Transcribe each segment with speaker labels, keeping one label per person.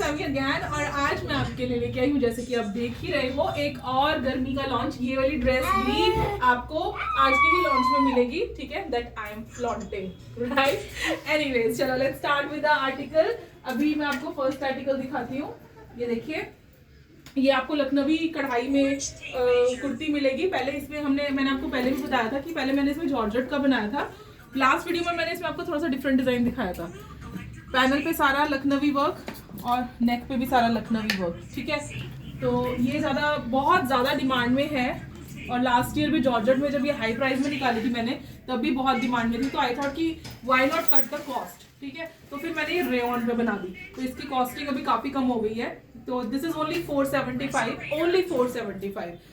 Speaker 1: Sami again, और आज मैं आपके लिए लेके आई हूँ, जैसे कि आप देख ही रहे हो, एक और गर्मी का लॉन्च। ये वाली ड्रेस भी आपको आज के ही लॉन्च में मिलेगी, ठीक है, that I am flaunting, right. Anyways, चलो let's start with the article. अभी मैं आपको फर्स्ट आर्टिकल दिखाती हूँ। ये देखिए, ये आपको लखनवी कढ़ाई में कुर्ती मिलेगी। पहले इसमें मैंने आपको पहले भी बताया था कि पहले मैंने इसमें जॉर्जेट का बनाया था। लास्ट वीडियो में मैंने इसमें आपको थोड़ा सा डिफरेंट डिजाइन दिखाया था। पैनल पे सारा लखनवी वर्क और नेक पे भी सारा लखनवी वर्क, ठीक है। तो ये बहुत ज़्यादा डिमांड में है, और लास्ट ईयर भी जॉर्जेट में जब ये हाई प्राइस में निकाली थी मैंने, तब भी बहुत डिमांड में थी। तो आई थॉट कि why not cut the cost, ठीक है। तो फिर मैंने ये रेयॉन पे बना दी, तो इसकी कॉस्टिंग अभी काफ़ी कम हो गई है। तो दिस इज ओनली 475, ओनली 475।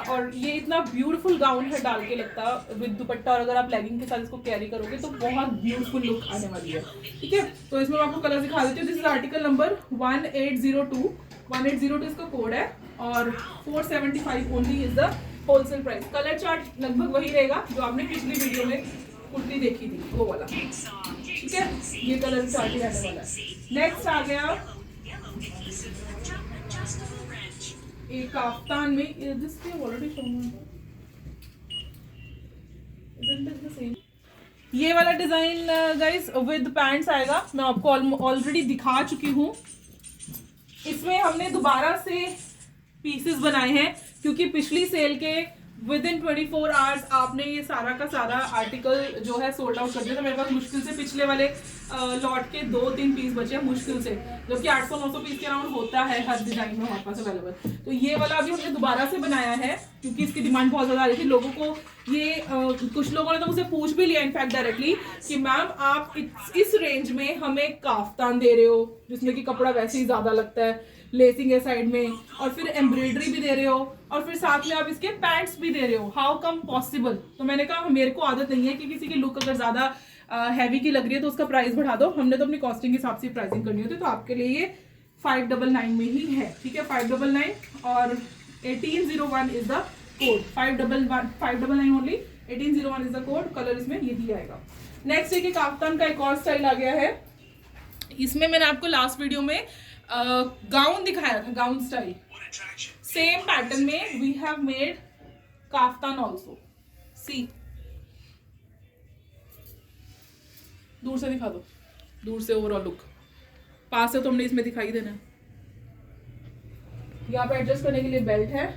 Speaker 1: और ये इतना ब्यूटीफुल गाउन है, डाल के लगता विद दुपट्टा, और अगर आप लेगिंग के साथ इसको कैरी करोगे तो बहुत ब्यूटीफुल लुक आने वाली है, ठीक है। तो इसमें मैं आपको कलर दिखा देती हूँ। This is article number 1802। 1802 इसका कोड है, और 475 only is the wholesale price. Colour chart लगभग वही रहेगा जो आपने पिछली वीडियो में कुर्ती देखी थी, वो वाला, ठीक है। ये कलर चार्ट ही रहने वाला है। नेक्स्ट आ गया एक काफ्तान में, this we have already shown you. Isn't this the same? ये वाला डिजाइन गाइस विद पैंट्स आएगा, मैं आपको ऑलरेडी दिखा चुकी हूँ। इसमें हमने दोबारा से पीसेस बनाए हैं, क्योंकि पिछली सेल के विद इन 24 आवर्स आपने ये सारा का सारा आर्टिकल जो है सोल्ड आउट कर दिया था। मेरे पास मुश्किल से पिछले वाले लॉट के 2-3 पीस बचे हैं, मुश्किल से, जबकि 800-900 पीस के अराउंड होता है हर डिजाइन में हमारे पास अवेलेबल। तो ये वाला अभी हमने दोबारा से बनाया है, क्योंकि इसकी डिमांड बहुत ज़्यादा आ रही थी लोगों को। ये कुछ लोगों ने तो मुझसे पूछ भी लिया इनफैक्ट डायरेक्टली कि मैम आप इस रेंज में हमें काफ्तान दे रहे हो जिसमें कि कपड़ा वैसे ही ज़्यादा लगता है, लेसिंग है साइड में, और फिर एम्ब्रॉयडरी भी दे रहे हो, और फिर साथ में आप इसके पैंट्स भी दे रहे हो, हाउ कम पॉसिबल। तो मैंने कहा मेरे को आदत नहीं है कि किसी की लुक अगर ज़्यादा हैवी की लग रही है तो उसका प्राइस बढ़ा दो। हमने तो अपनी कॉस्टिंग के हिसाब से प्राइसिंग करनी होती है। तो आपके लिए ये 599 में ही है, ठीक है, 599, और 1801 is the code. 599 only, 1801 is the code. Colour इसमें यही आएगा। नेक्स्ट है कि काफ्तान का एक और स्टाइल आ गया है। इसमें मैंने आपको लास्ट वीडियो में गाउन दिखाया था, गाउन स्टाइल। सेम पैटर्न में we have made kaftan also. See, दूर से दिखा दो, दूर से ओवरऑल लुक, पास से तो हमने इसमें दिखाई देना है। यहाँ पे एडजस्ट करने के लिए बेल्ट है।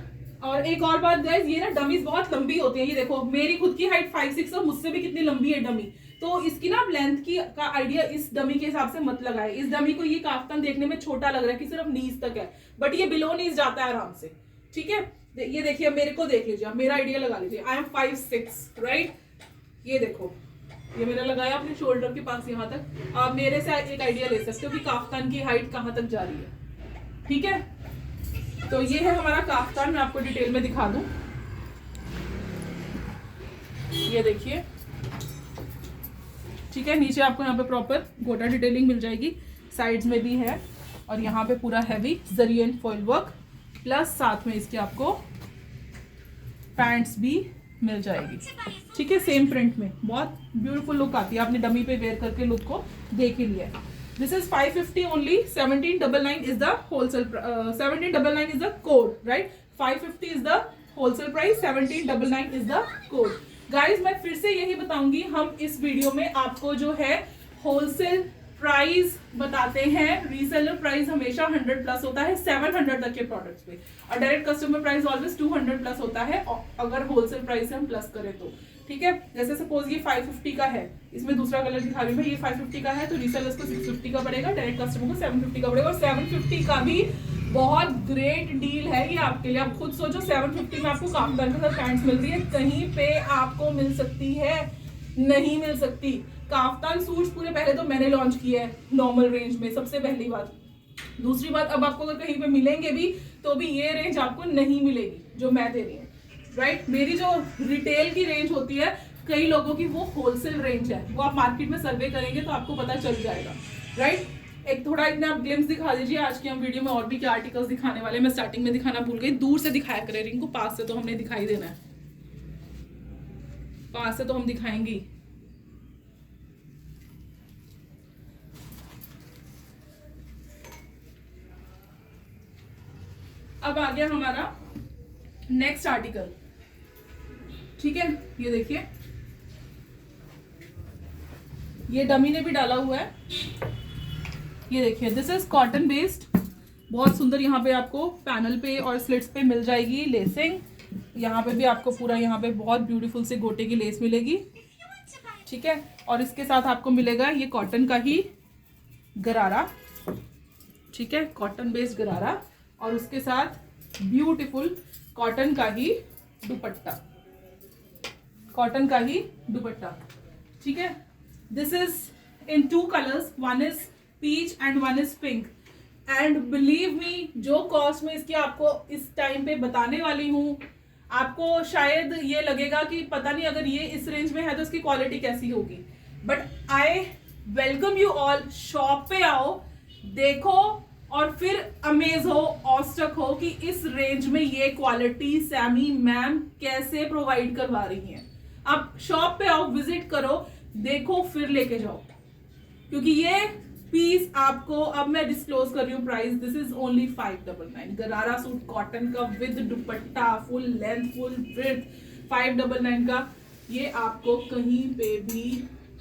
Speaker 1: और एक और बात गाइस, ये ना डमीज बहुत लंबी होती है। ये देखो, मेरी खुद की हाइट 5'6" है, मुझसे भी कितनी लंबी है डमी। तो इसकी ना लेंथ की का आइडिया इस डमी के हिसाब से मत लगाए। इस डमी को ये काफ्तान देखने में छोटा लग रहा है कि सिर्फ नीज तक है, बट ये बिलो नीज जाता है आराम से, ठीक है। ये देखिए, मेरे को देख लीजिए, मेरा आइडिया लगा लीजिए। I am 5'6", right. ये देखो, ये मैंने लगाया अपने शोल्डर के पास यहाँ तक। आप मेरे से एक आइडिया ले सकते हो कि काफ्तान की हाइट कहाँ तक जा रही है, ठीक है। तो ये है हमारा काफ्तान, मैं आपको डिटेल में दिखा दूं। ये देखिए, ठीक है, नीचे आपको यहाँ पे प्रॉपर गोटा डिटेलिंग मिल जाएगी, साइड्स में भी है, और यहाँ पे पूरा heavy zari and foil work, plus साथ में इसके आपको पैंट्स भी मिल जाएगी, ठीक है, सेम प्रिंट में। बहुत ब्यूटीफुल लुक आती है, आपने डमी पे वेयर करके लुक को देख ही लिया है। This is 550 only. 1799 is the wholesale. 1799 is the code, right? 550 is the wholesale price. 1799 is the code. Guys, मैं फिर से यही बताऊंगी, हम इस वीडियो में आपको जो है होलसेल प्राइस बताते हैं। रीसेलर प्राइस हमेशा 100 प्लस होता है 700 तक के प्रोडक्ट्स पे, और direct customer price always 200 plus होता है अगर होलसेल प्राइस से हम प्लस करें तो, ठीक है। जैसे सपोज ये 550 का है, इसमें दूसरा कलर दिखा रही हूँ, ये 550 का है, तो रीसेलर्स को 650 का पड़ेगा, डायरेक्ट कस्टमर को 750 का पड़ेगा। और 750 का भी बहुत ग्रेट डील है ये आपके लिए। आप खुद सोचो, 750 में आपको काफ्तान के साथ पैंट्स मिल रही है, कहीं पे आपको मिल सकती है, नहीं मिल सकती। काफ्तान सूट्स पूरे पहले तो मैंने लॉन्च किया है नॉर्मल रेंज में, सबसे पहली बात। दूसरी बात, अब आपको अगर कहीं पे मिलेंगे भी तो भी ये रेंज आपको नहीं मिलेगी जो मैं दे रही हूँ, राइट। मेरी जो रिटेल की रेंज होती है, कई लोगों की वो होलसेल रेंज है, वो आप मार्केट में सर्वे करेंगे तो आपको पता चल जाएगा, राइट। एक थोड़ा इतना आप ग्लिम्स दिखा दीजिए आज की हम वीडियो में और भी क्या आर्टिकल्स दिखाने वाले। मैं स्टार्टिंग में दिखाना भूल गई, दूर से दिखाया करें रिंग को, पास से तो हमने दिखाई देना है, पास से तो हम दिखाएंगे। अब आ गया हमारा नेक्स्ट आर्टिकल, ठीक है। ये देखिए, ये डमी ने भी डाला हुआ है। ये देखिए, दिस इज कॉटन बेस्ड, बहुत सुंदर। यहाँ पे आपको पैनल पे और स्लिट्स पे मिल जाएगी लेसिंग। यहाँ पे भी आपको पूरा यहाँ पे बहुत ब्यूटीफुल से गोटे की लेस मिलेगी, ठीक है। और इसके साथ आपको मिलेगा ये कॉटन का ही गरारा, ठीक है, कॉटन बेस्ड गरारा, और उसके साथ ब्यूटीफुल कॉटन का ही दुपट्टा, कॉटन का ही दुपट्टा, ठीक है। This is in 2 colours, one is peach and one is pink. And believe me, जो कॉस्ट में इसकी आपको इस टाइम पे बताने वाली हूँ, आपको शायद ये लगेगा कि पता नहीं अगर ये इस रेंज में है तो इसकी क्वालिटी कैसी होगी, but I welcome you all. Shop पे आओ, देखो और फिर अमेज हो, ऑस्टक हो कि इस रेंज में ये क्वालिटी सैमी मैम कैसे प्रोवाइड करवा रही हैं। आप शॉप पे आओ, विजिट करो, देखो, फिर लेके जाओ, क्योंकि ये पीस आपको, अब मैं डिस्क्लोज कर रही हूँ price, this is only 599। Gharara suit cotton का with dupatta, full length full breadth, 599 का। ये आपको कहीं पे भी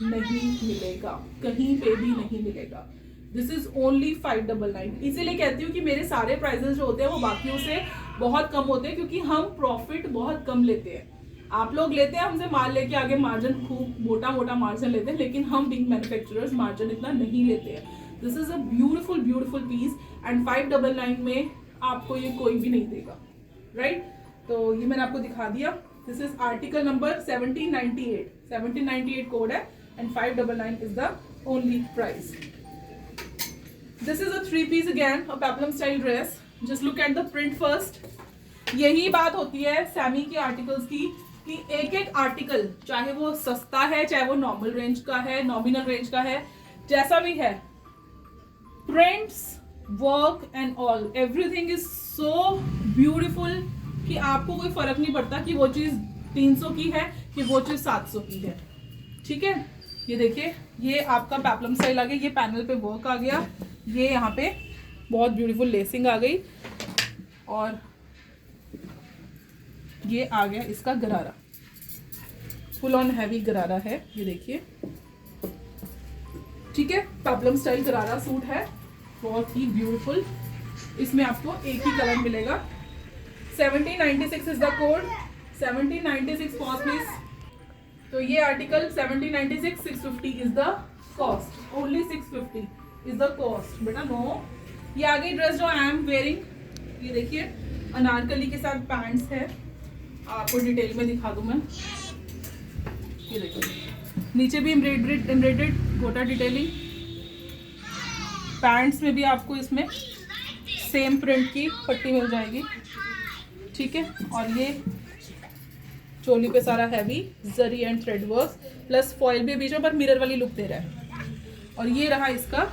Speaker 1: नहीं मिलेगा, कहीं पे भी नहीं मिलेगा। This is only 599। इसीलिए कहती हूँ कि मेरे सारे प्राइजेस जो होते हैं वो बाकियों से बहुत कम होते हैं, क्योंकि हम प्रॉफिट बहुत कम लेते हैं। आप लोग लेते हैं हमसे माल लेके आगे, मार्जिन खूब मोटा मोटा मार्जिन लेते हैं, लेकिन हम बिग मैन्युफैक्चरर्स मार्जिन इतना नहीं लेते हैं। This is a beautiful beautiful piece and 599 में आपको ये कोई भी नहीं देगा, राइट। तो ये मैंने आपको दिखा दिया। This is article number 1798, 1798 code है and 599 is the only price. This is a 3-piece again, a peplum style dress. Just look at the print first. यही बात होती है सैमी के आर्टिकल्स की कि एक एक आर्टिकल, चाहे वो सस्ता है, चाहे वो नॉर्मल रेंज का है, नॉमिनल रेंज का है, जैसा भी है, prints, work and all, everything is so beautiful कि आपको कोई फर्क नहीं पड़ता कि वो चीज 300 की है कि वो चीज 700 की है, ठीक है। ये देखिए, ये आपका पेप्लम स्टाइल आ गया, ये पैनल पे वर्क आ गया, ये यहाँ पे बहुत ब्यूटीफुल लेसिंग आ गई, और ये आ गया इसका गरारा, फुल ऑन हैवी गरारा है, ये देखिए, ठीक है। पेप्लम स्टाइल गरारा सूट है, बहुत ही ब्यूटीफुल। इसमें आपको एक ही कलर मिलेगा। 1796 is the code, 1796 cost please. तो ये article 1796, 650 is the cost, only 650 is the cost. बेटा नो, ये आ गई ड्रेस जो आई एम वेयरिंग। ये देखिए, अनारकली के साथ पैंट्स है, आपको डिटेल में दिखा दूं मैं। ये देखिए, नीचे भी एम्ब्रॉयडर्ड गोटा डिटेलिंग, पैंट्स में भी आपको इसमें सेम प्रिंट की पट्टी मिल जाएगी, ठीक है। और ये चोली पे सारा heavy zari and thread work plus foil भी बीच में, पर मिरर वाली लुक दे रहा है। और ये रहा इसका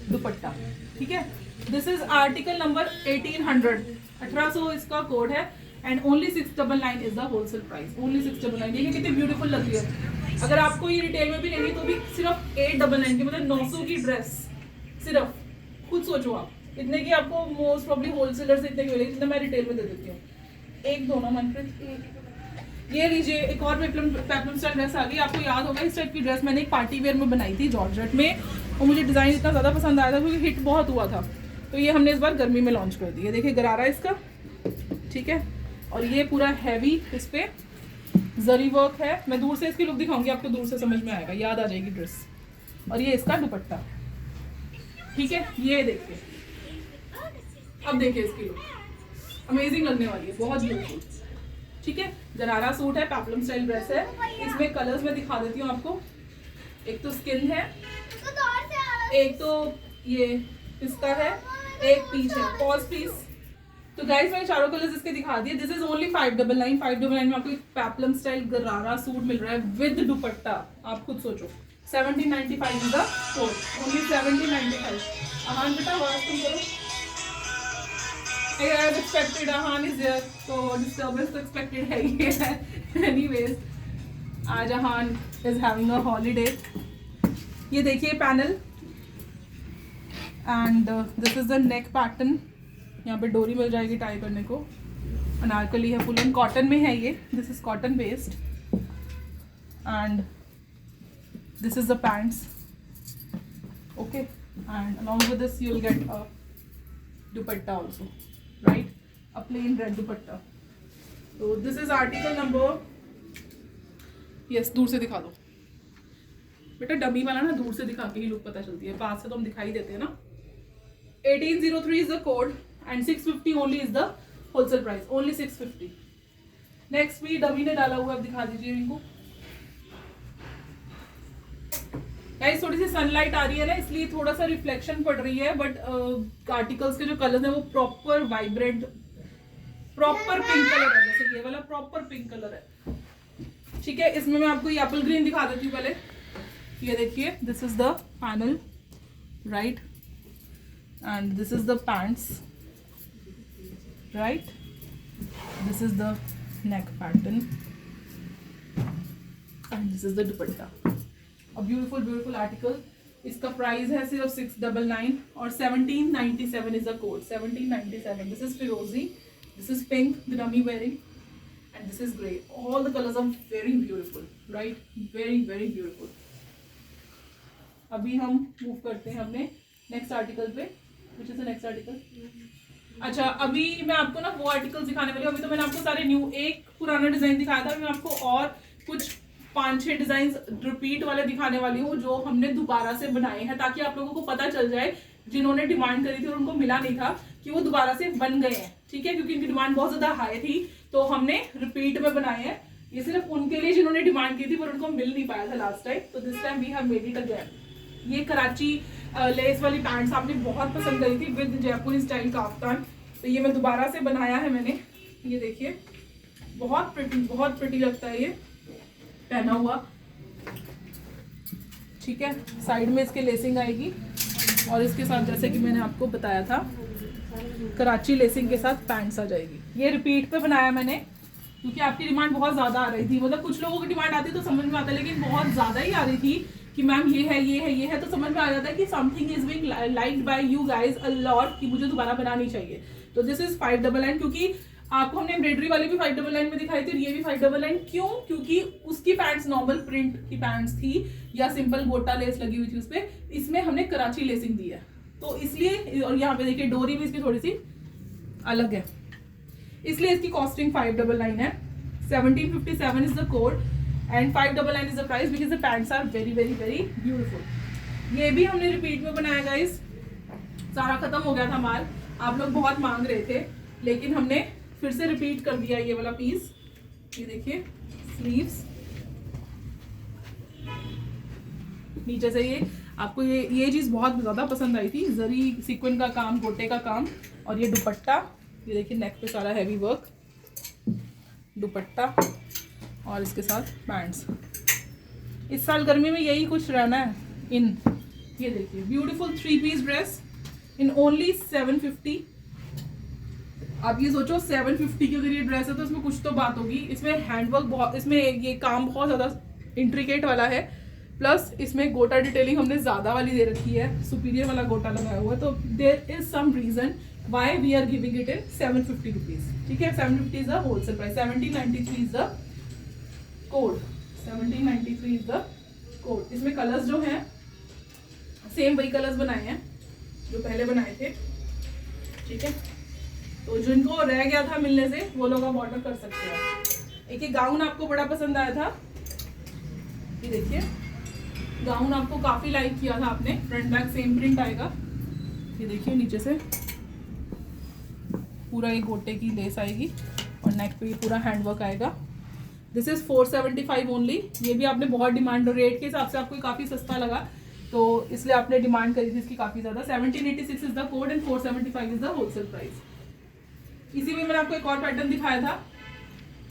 Speaker 1: दुपट्टा, ठीक है। दिस इज आर्टिकल नंबर 1800, 1800 इसका कोड है and only 699 is the wholesale price, only 699। देखिए कितनी ब्यूटीफुल लग रही है। अगर आपको ये रिटेल में भी लेनी है तो भी सिर्फ 899 की, मतलब 900 की ड्रेस सिर्फ। खुद सोचो आप, इतने की आपको मोस्ट प्रॉब्ली होलसेलर से इतने की मिलेगी जितना मैं रिटेल में दे देती हूँ। एक दोनों मनप्रीत, ये लीजिए एक और पेप्लम स्टाइल ड्रेस आ गई। आपको याद होगा इस टाइप की ड्रेस मैंने एक पार्टी वेयर में बनाई थी जॉर्जेट में, और मुझे डिज़ाइन इतना ज़्यादा पसंद आया था क्योंकि हिट बहुत हुआ था, तो ये हमने इस बार गर्मी में लॉन्च कर दी है। देखिए गरारा इसका, ठीक है। और ये पूरा हैवी इस पे जरी वर्क है। मैं दूर से इसकी लुक दिखाऊंगी, आपको दूर से समझ में आएगा, याद आ जाएगी ड्रेस। और ये इसका दुपट्टा, ठीक है। ये देखिए, अब देखिए इसकी लुक अमेजिंग लगने वाली है, बहुत ब्यूटीफुल, ठीक है। गरारा सूट है, पेप्लम स्टाइल ड्रेस है। इसमें कलर्स मैं दिखा देती हूँ आपको। एक तो स्किन है, एक तो ये इसका है, एक पीच है। Pause please. तो गाइस मैंने चारों कलर्स इसके दिखा दिए। This is only 599। 599 में आपको एक पेप्लम स्टाइल गरारा सूट मिल रहा है विद दुपट्टा। आप खुद सोचो, 1795 is the code, only 1795। Ahaan बेटा आवाज तुम करो। As expected, Ahaan is there, तो disturbance तो expected है ही है। Anyways, आज Ahaan is having a holiday. ये देखिए panel, and this is the neck pattern. यहाँ पे डोरी मिल जाएगी टाई करने को। अनारकली है, फुल एंड कॉटन में है ये, this is cotton based and this is the pants, okay. And along with this you will get a dupatta also, right, a plain red dupatta. तो this is article number, yes दूर से दिखा दो बेटा, dummy वाला ना दूर से दिखा के ही लुक पता चलती है, पास से तो हम दिखाई देते हैं ना। 1803 is the code and 650 only is the wholesale price, only 650। Next भी डमी ने डाला हुआ, अब दिखा दीजिए इनको। गाइस थोड़ी सी सनलाइट आ रही है ना, इसलिए थोड़ा सा रिफ्लेक्शन पड़ रही है, बट आर्टिकल्स के जो कलर्स हैं वो proper vibrant, proper pink colour है, जैसे ये वाला प्रॉपर पिंक कलर है, ठीक है। इसमें मैं आपको ये एप्पल ग्रीन दिखा देती हूँ पहले। ये देखिए, this is the panel, right, and this is the pants, right, this is the neck pattern and this is the dupatta. A beautiful beautiful article. इसका प्राइस है सिर्फ 699 और 1797 is the code, 1797। This is फिरोजी, this is pink the dummy wearing and this is grey, all the colors are very beautiful, right, very very beautiful। अभी हम move करते हैं अपने नेक्स्ट आर्टिकल पे, which is the next article। अच्छा, अभी मैं आपको ना वो आर्टिकल्स दिखाने वाली हूँ। अभी तो मैंने आपको सारे न्यू, एक पुराना डिजाइन दिखाया था, मैं आपको और कुछ 5-6 डिजाइन रिपीट वाले दिखाने वाली हूँ जो हमने दोबारा से बनाए हैं, ताकि आप लोगों को पता चल जाए जिन्होंने डिमांड करी थी और उनको मिला नहीं था कि वो दोबारा से बन गए हैं, ठीक है, क्योंकि इनकी डिमांड बहुत ज्यादा हाई थी तो हमने रिपीट में बनाए हैं। ये सिर्फ उनके लिए जिन्होंने डिमांड की थी पर उनको मिल नहीं पाया था लास्ट टाइम, तो this time we have made it again. ये कराची लेस वाली पैंट्स आपने बहुत पसंद करी थी विद जयपुरी स्टाइल काफ्तान, तो ये मैं दोबारा से बनाया है मैंने। ये देखिए, बहुत प्रिटी लगता है ये पहना हुआ, ठीक है। साइड में इसके लेसिंग आएगी और इसके साथ जैसे कि मैंने आपको बताया था कराची लेसिंग के साथ पैंट्स आ जाएगी। ये रिपीट पे बनाया मैंने क्योंकि आपकी डिमांड बहुत ज़्यादा आ रही थी, मतलब कुछ लोगों की डिमांड आती तो समझ में आता, लेकिन बहुत ज़्यादा ही आ रही थी कि मैम ये है ये है ये है, तो समझ में आ जाता है कि something is being liked by you guys a lot, कि मुझे दोबारा बनानी चाहिए। तो दिस इज 599, क्योंकि आपको हमने एम्ब्रॉयडरी वाली भी 599 में दिखाई थी और ये भी 599। क्यों? क्योंकि उसकी पैंट्स नॉर्मल प्रिंट की पैंट्स थी या सिंपल गोटा लेस लगी हुई थी उस पर, इसमें हमने कराची लेसिंग दी है तो इसलिए। और यहाँ पे देखिए डोरी भी इसकी थोड़ी सी अलग है, इसलिए इसकी कॉस्टिंग 599 है। 1757 is the code and 599 is the price because the pants are very very very beautiful. ये भी हमने रिपीट में बनाया गाइस, सारा खत्म हो गया था माल, आप लोग बहुत मांग रहे थे, लेकिन हमने फिर से रिपीट कर दिया ये वाला पीस। ये देखिए स्लीव्स, नीचे से ये आपको ये चीज बहुत ज्यादा पसंद आई थी, जरी सीक्वेंट का काम, गोटे का काम, और ये दुपट्टा, ये देखिए नेक पे सारा हैवी वर्क, दुपट्टा और इसके साथ पैंट्स। इस साल गर्मी में यही कुछ रहना है इन। ये देखिए beautiful 3 piece dress in only 750। आप ये सोचो 750 की अगर ये ड्रेस है तो इसमें कुछ तो बात होगी। इसमें हैंडवर्क बहुत, इसमें ये काम बहुत ज़्यादा इंट्रिकेट वाला है, प्लस इसमें गोटा डिटेलिंग हमने ज़्यादा वाली दे रखी है, सुपीरियर वाला गोटा लगाया हुआ है, तो there is some reason why we are giving it in 750 rupees, ठीक है। 750 is the wholesale price, 1793 is the code, 1793 is the code. इसमें कलर्स जो हैं सेम वही कलर्स बनाए हैं जो पहले बनाए थे, ठीक है। तो जिनको रह गया था मिलने से वो लोग आप ऑर्डर कर सकते हैं। एक ये गाउन आपको बड़ा पसंद आया था, ये देखिए गाउन आपको काफी लाइक किया था आपने, फ्रंट बैक सेम प्रिंट आएगा। ये देखिए नीचे से पूरा ये गोटे की लेस आएगी और नेक पे ये पूरा हैंडवर्क आएगा। This is 475 only. ये भी आपने बहुत डिमांड, रेट के हिसाब से आपको काफी सस्ता लगा तो इसलिए आपने डिमांड करी थी इसकी काफी ज्यादा। 1786 is the code and 475 is the wholesale price. इसी में मैंने आपको एक और पैटर्न दिखाया था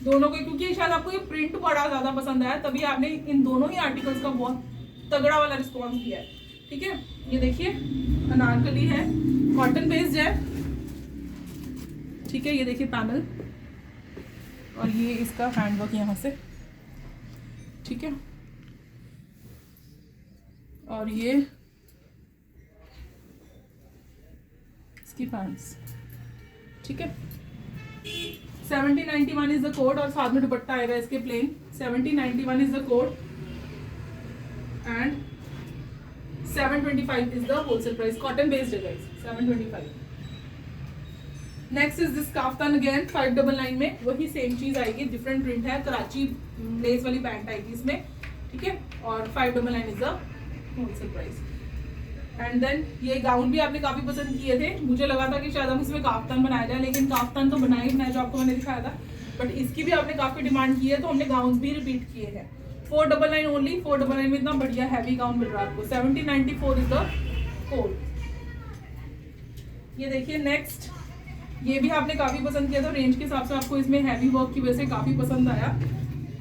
Speaker 1: दोनों के, क्योंकि शायद आपको ये प्रिंट बड़ा ज्यादा पसंद आया तभी आपने इन दोनों ही आर्टिकल्स का बहुत तगड़ा वाला रिस्पॉन्स दिया है, ठीक है। ये देखिए अनारकली है, कॉटन बेस्ड है, ठीक है। ये देखिए पैनल और ये इसका हैंडवर्क यहाँ से, ठीक है। और ये इसकी पैंट्स, ठीक है। 1791 इज द कोड और साथ में दुपट्टा आएगा इसके plain. 1791 is the code and 725 is the wholesale price. Cotton based है guys, 725। Next is this kaftan again 599 में वही सेम चीज आएगी, डिफरेंट प्रिंट है, कराची लेस वाली पैंट आएगी इसमें, ठीक है। और 599 is the wholesale price. And then ये गाउन भी आपने काफी पसंद किए थे, मुझे लगा था कि शायद हम इसमें काफ्तान बनाया जाए, लेकिन काफ्तान तो बनाया ही बनाया जो आपको मैंने दिखाया था, बट इसकी भी आपने काफी डिमांड की है तो हमने गाउन भी रिपीट किए हैं। 499 ओनली। 499 में इतना बढ़िया हैवी गाउन मिल रहा है आपको। 1794 इज द कोड। ये देखिए नेक्स्ट, ये भी आपने काफी पसंद किया था, रेंज के हिसाब से आपको इसमें हैवी वर्क की वजह से काफी पसंद आया।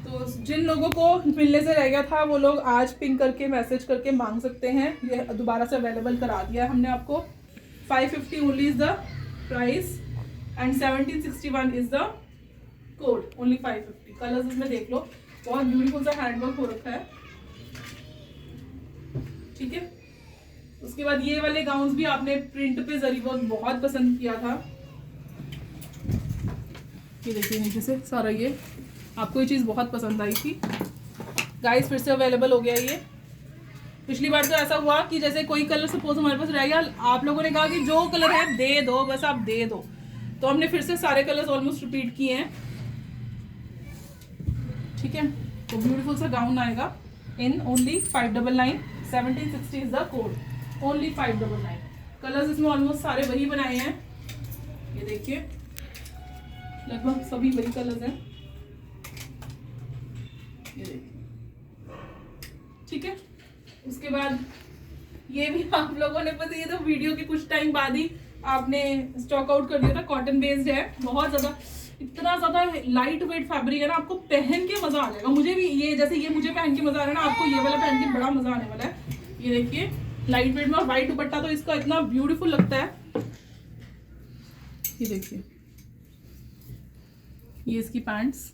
Speaker 1: तो जिन लोगों को मिलने से रह गया था वो लोग आज पिंक करके मैसेज करके मांग सकते हैं, ये दोबारा से अवेलेबल करा दिया है हमने आपको। 550 only is the price and 1761 is the code, only 550। Colours इसमें देख लो, बहुत ब्यूटीफुल सा हैंडवर्क हो रखा है, ठीक है। उसके बाद ये वाले गाउन्स भी आपने प्रिंट पे जरी वर्क बहुत पसंद किया था। ये देखिए नीचे से सारा, ये आपको ये चीज़ बहुत पसंद आई थी गाइस, फिर से अवेलेबल हो गया ये। पिछली बार तो ऐसा हुआ कि जैसे कोई कलर सपोज हमारे पास रह गया, आप लोगों ने कहा कि जो कलर है दे दो, बस आप दे दो, तो हमने फिर से सारे कलर्स ऑलमोस्ट रिपीट किए हैं, ठीक है। तो ब्यूटीफुल सा गाउन आएगा in only 599। 1760 is the code, only 599। Colours इसमें ऑलमोस्ट सारे वही बनाए हैं, ये देखिए लगभग सभी वही कलर्स हैं, ये देखिए, ठीक है। उसके बाद ये भी आप लोगों ने पता, ये तो वीडियो के कुछ टाइम बाद ही आपने स्टॉक आउट कर दिया था। कॉटन बेस्ड है, बहुत ज्यादा, इतना ज्यादा लाइट वेट फैब्रिक है ना, आपको पहन के मजा आ जाएगा। मुझे भी ये, जैसे ये मुझे पहन के मजा आ रहा है ना, आपको ये वाला पहन के बड़ा मजा आने वाला है। ये देखिए लाइट वेट में, और व्हाइट दुपट्टा तो इसका इतना ब्यूटीफुल लगता है, ये देखिए, ये इसकी पैंट्स,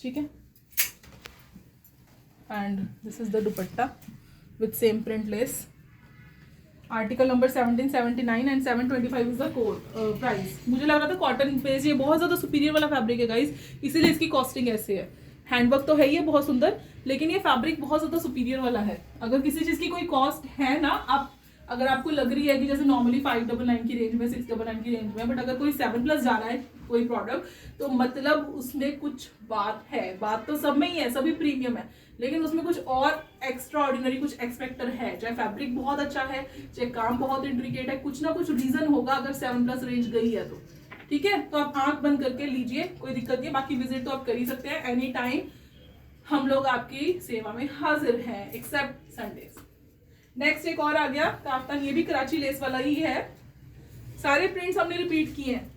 Speaker 1: ठीक है, and this is the dupatta with same print less. Article number 1779 and 725 is the code price. मुझे लग रहा था कॉटन बेस, ये बहुत ज्यादा सुपीरियर वाला फैब्रिक है गाइस, इसीलिए इसकी कॉस्टिंग ऐसे है। हैंडवर्क तो है ही है बहुत सुंदर, लेकिन ये फैब्रिक बहुत ज्यादा सुपीरियर वाला है। अगर किसी चीज की कोई कॉस्ट है ना, आप अगर आपको लग रही है कि जैसे नॉर्मली 599 की रेंज में, 699 की रेंज में, बट अगर कोई 7+ जा रहा है कोई प्रोडक्ट, तो मतलब उसमें कुछ बात है। बात तो सब में ही है, सभी प्रीमियम है, लेकिन उसमें कुछ और एक्स्ट्रा ऑर्डिनरी कुछ एक्सपेक्टर है। चाहे फैब्रिक बहुत अच्छा है, चाहे काम बहुत इंट्रिकेट है, कुछ ना कुछ रीजन होगा अगर 7+ रेंज गई है तो, ठीक है। तो आप आंख बंद करके लीजिए, कोई दिक्कत नहीं। बाकी विजिट तो आप कर ही सकते हैं एनी टाइम, हम लोग आपकी सेवा में हाजिर हैं एक्सेप्ट संडेज। नेक्स्ट एक और आ गया काफ्तान, ये भी कराची लेस वाला ही है। सारे प्रिंट्स हमने रिपीट किए हैं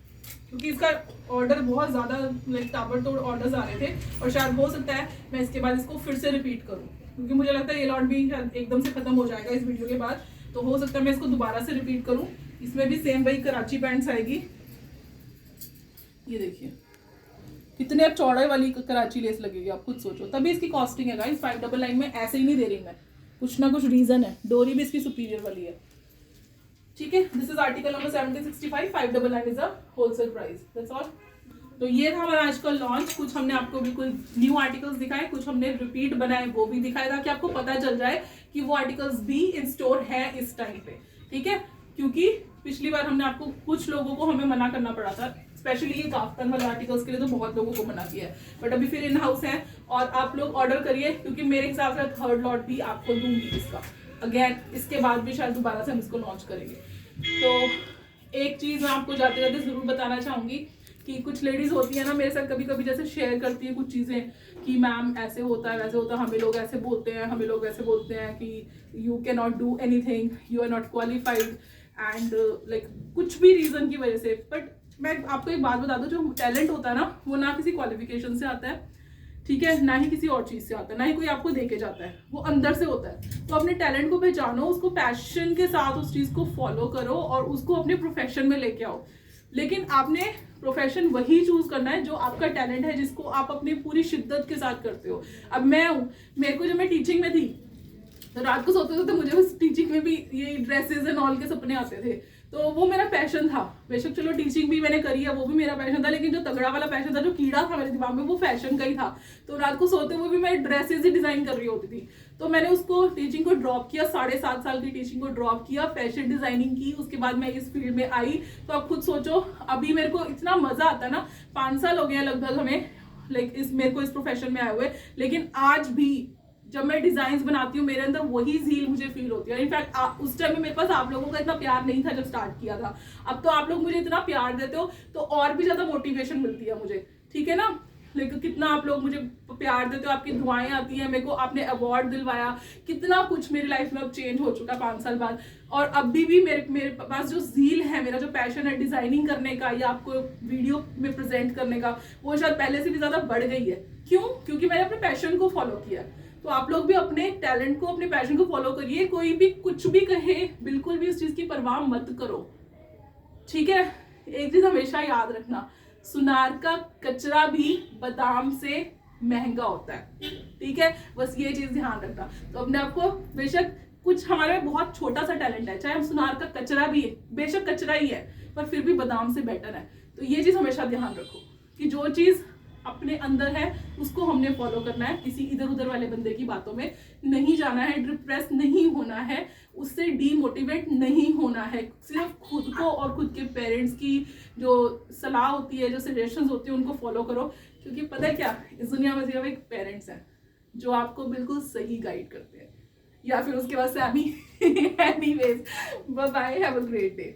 Speaker 1: क्योंकि इसका ऑर्डर बहुत ज्यादा लाइक ताबड़तोड़ ऑर्डर्स आ रहे थे, और शायद हो सकता है मैं इसके बाद इसको फिर से रिपीट करूं, क्योंकि मुझे लगता है ये लॉट भी शायद एकदम से खत्म हो जाएगा इस वीडियो के बाद, तो हो सकता है मैं इसको दोबारा से रिपीट करूं। इसमें भी सेम वही कराची पैंट्स आएगी, ये देखिए कितने अब चौड़ाई वाली कराची लेस लगेगी, आप खुद सोचो, तभी इसकी कॉस्टिंग है गाइस 599 में। ऐसे ही नहीं दे रही मैं, कुछ ना कुछ रीजन है। डोरी भी इसकी सुपीरियर वाली है, ठीक है। This is article number 1765, 599 is a wholesale price, that's all. तो ये था हमारा आज का लॉन्च। कुछ हमने आपको बिल्कुल न्यू आर्टिकल्स दिखाए, कुछ हमने रिपीट बनाए वो भी दिखाया, ताकि आपको पता चल जाए कि वो आर्टिकल्स भी इन स्टोर है इस टाइम पे, ठीक है। क्योंकि पिछली बार हमने आपको, कुछ लोगों को हमें मना करना पड़ा था, स्पेशली ये काफ्तान वाले आर्टिकल्स के लिए तो बहुत लोगों को मना किया है, बट अभी फिर इन हाउस है और आप लोग ऑर्डर करिए, क्योंकि मेरे हिसाब से थर्ड लॉट भी आपको दूंगी इसका अगेन, इसके बाद भी शायद दोबारा से हम इसको लॉन्च करेंगे। तो एक चीज मैं आपको जाते जाते जरूर बताना चाहूंगी कि कुछ लेडीज होती है ना मेरे साथ, कभी कभी जैसे शेयर करती है कुछ चीजें कि मैम ऐसे होता है वैसे होता है, हमें लोग ऐसे बोलते हैं, हमें लोग वैसे बोलते हैं कि you can not do anything, you are not qualified and like कुछ भी रीजन की वजह से। बट मैं आपको एक बात बता दूं, जो टैलेंट होता है ना वो ना किसी क्वालिफिकेशन से आता है, ठीक है, ना ही किसी और चीज से आता है, ना ही कोई आपको देके जाता है, वो अंदर से होता है। तो अपने टैलेंट को पहचानो, उसको पैशन के साथ उस चीज को फॉलो करो और उसको अपने प्रोफेशन में लेके आओ। लेकिन आपने प्रोफेशन वही चूज करना है जो आपका टैलेंट है, जिसको आप अपनी पूरी शिद्दत के साथ करते हो। अब मैं हूँ, मेरे को जब मैं टीचिंग में थी तो रात को सोते सोते मुझे बस टीचिंग में भी ये ड्रेसेस एंड ऑल के सपने आते थे, तो वो मेरा पैशन था। बेशक चलो टीचिंग भी मैंने करी है, वो भी मेरा पैशन था, लेकिन जो तगड़ा वाला पैशन था, जो कीड़ा था मेरे दिमाग में, वो फैशन का ही था। तो रात को सोते हुए भी मैं ड्रेसेस ही डिजाइन कर रही होती थी। तो मैंने उसको टीचिंग को ड्रॉप किया, 7.5 साल की टीचिंग को ड्रॉप किया, फैशन डिजाइनिंग की। उसके बाद मैं इस फील्ड में आई। तो आप खुद सोचो, अभी मेरे को इतना मजा आता है ना, 5 साल हो गया लगभग हमें, लाइक मेरे को इस प्रोफेशन में आए हुए, लेकिन आज भी जब मैं डिजाइन बनाती हूँ मेरे अंदर वही झील मुझे फील होती है। इनफैक्ट उस टाइम में मेरे पास आप लोगों का इतना प्यार नहीं था जब स्टार्ट किया था। अब तो आप लोग मुझे इतना प्यार देते हो तो और भी ज्यादा मोटिवेशन मिलती है मुझे, ठीक है ना। लेकिन कितना आप लोग मुझे प्यार देते हो, आपकी दुआएं आती हैं मेरे को, आपने अवार्ड दिलवाया, कितना कुछ मेरी लाइफ में अब चेंज हो चुका 5 साल बाद। और अभी भी मेरे पास जो झील है, मेरा जो पैशन है डिजाइनिंग करने का या आपको वीडियो में प्रेजेंट करने का, वो शायद पहले से भी ज्यादा बढ़ गई है। क्यों? क्योंकि मैंने अपने पैशन को फॉलो किया। तो आप लोग भी अपने टैलेंट को, अपने पैशन को फॉलो करिए। कोई भी कुछ भी कहे, बिल्कुल भी उस चीज की परवाह मत करो, ठीक है। एक चीज हमेशा याद रखना, सुनार का कचरा भी बादाम से महंगा होता है, ठीक है। बस ये चीज ध्यान रखना। तो अपने आपको, बेशक कुछ हमारे में बहुत छोटा सा टैलेंट है, चाहे हम सुनार का कचरा भी है, बेशक कचरा ही है, पर फिर भी बादाम से बेटर है। तो ये चीज हमेशा ध्यान रखो कि जो चीज अपने अंदर है उसको हमने फॉलो करना है, किसी इधर उधर वाले बंदे की बातों में नहीं जाना है, डिप्रेस नहीं होना है, उससे डीमोटिवेट नहीं होना है। सिर्फ खुद को और खुद के पेरेंट्स की जो सलाह होती है, जो सजेशंस होती है, उनको फॉलो करो। क्योंकि पता है क्या, इस दुनिया में सिर्फ एक पेरेंट्स हैं जो आपको बिल्कुल सही गाइड करते हैं, या फिर उसके बाद से अभी anyways, bye bye, have a great day.